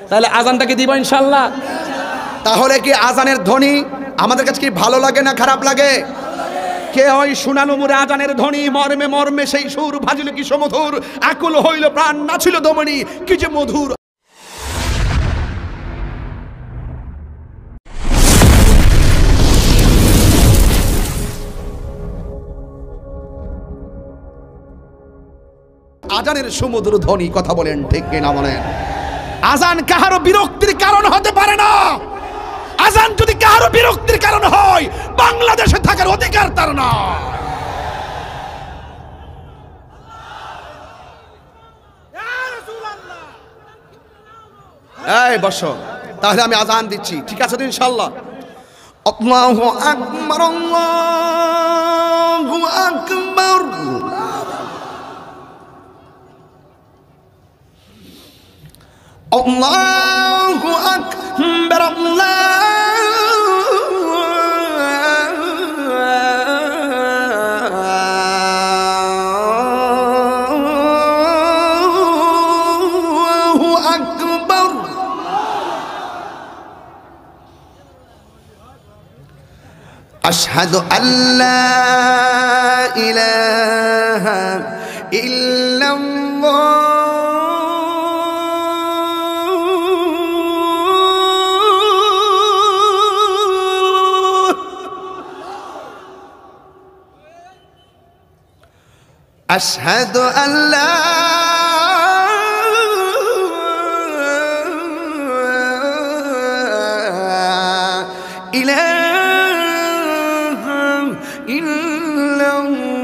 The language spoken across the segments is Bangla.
তাহলে আজানটাকে দিব ইনশাআল্লাহ। তাহলে কি আজানের ধ্বনি আমাদের কাছে কি ভালো লাগে না খারাপ লাগে? কে ওই শোনানো মুরে আজানের ধ্বনি মর্মে মর্মে সেই সুর ভাজিল কি সমধুর, আকুল হইল প্রাণ নাছিল দমনি কি যে মধুর। আজানের সমুদ্র ধ্বনি, কথা বলেন ঠিক কিনা বলেন? আজান কাহারো বিরক্তির কারণ হতে পারে না। আজান যদি কাহারো বিরক্তির কারণ হয়, বাংলাদেশে থাকার অধিকার তার না। এই বসো, তাহলে আমি আজান দিচ্ছি, ঠিক আছে তো ইনশাআল্লাহ? আল্লাহু আকবার, আল্লাহু আকবার। আল্লাহু আকবার, আল্লাহু আকবার। আশহাদু আল্লা ইলাহা ইল্লাল্লাহ أشهد أن لا إله إلا الله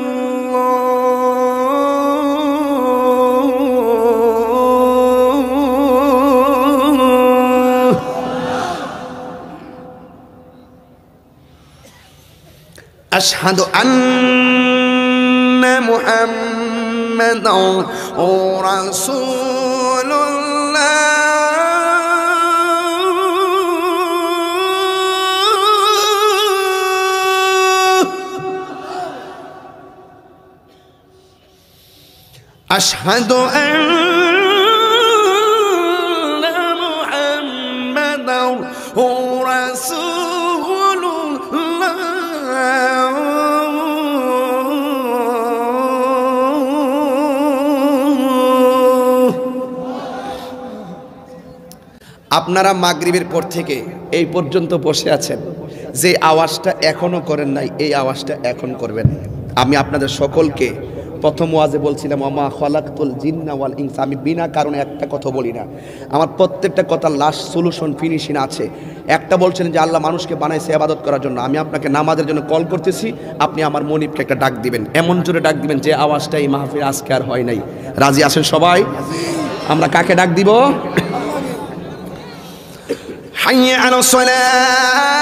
أشهد أن محمد رسول الله أشهد أن محمد رسول الله আপনারা মাগরিবের পর থেকে এই পর্যন্ত বসে আছেন, যে আওয়াজটা এখনো করেন নাই এই আওয়াজটা এখন করবেন। আমি আপনাদের সকলকে প্রথম ওয়াজে বলছিলাম ওমা খলাকতুল জিন্না ওয়াল ইনসা, আমি বিনা কারণে একটা কথা বলি না। আমার প্রত্যেকটা কথা লাস্ট সলিউশন ফিনিশিং আছে। একটা বলছেন যে আল্লাহ মানুষকে বানাইছে ইবাদত করার জন্য, আমি আপনাকে নামাজের জন্য কল করতেছি, আপনি আমার মনিবকে একটা ডাক দিবেন, এমন জোরে ডাক দিবেন যে আওয়াজটা এই মাহফিল আজকে আর হয় নাই। রাজি আছেন সবাই? আমরা কাকে ডাক দিব? حي على الصلاة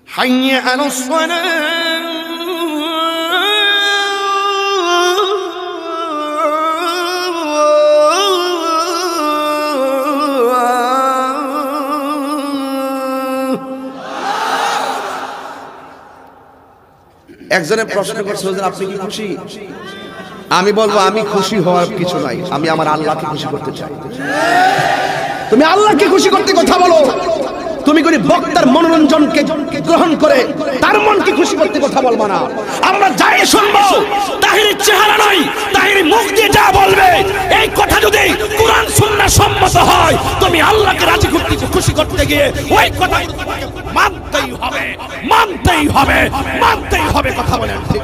حي على الصلاة একজনের প্রশ্ন করছে হুজুর আপনি কি খুশি? আমি বলবো আমি খুশি হওয়ার কিছু নাই, আমি আমার আল্লাহকে খুশি করতে চাই। তুমি আল্লাহকে খুশি করতে কথা বলো, তুমি করে বক্তার মনোরঞ্জনকে গ্রহণ করে তার মনকে খুশি করতে কথা বলবা না। আমরা যাই শুনবো তাহিরের চেহারা নয়, তাহিরের মুখ দিয়ে যা বলবে এই কথা যদি কোরআন সুন্নাহ সম্মত হয়, তুমি আল্লাহকে রাজি করতে খুশি করতে গিয়ে ওই কথা মানতেই হবে, মানতেই হবে, মানতেই হবে। কথা বলেন ঠিক?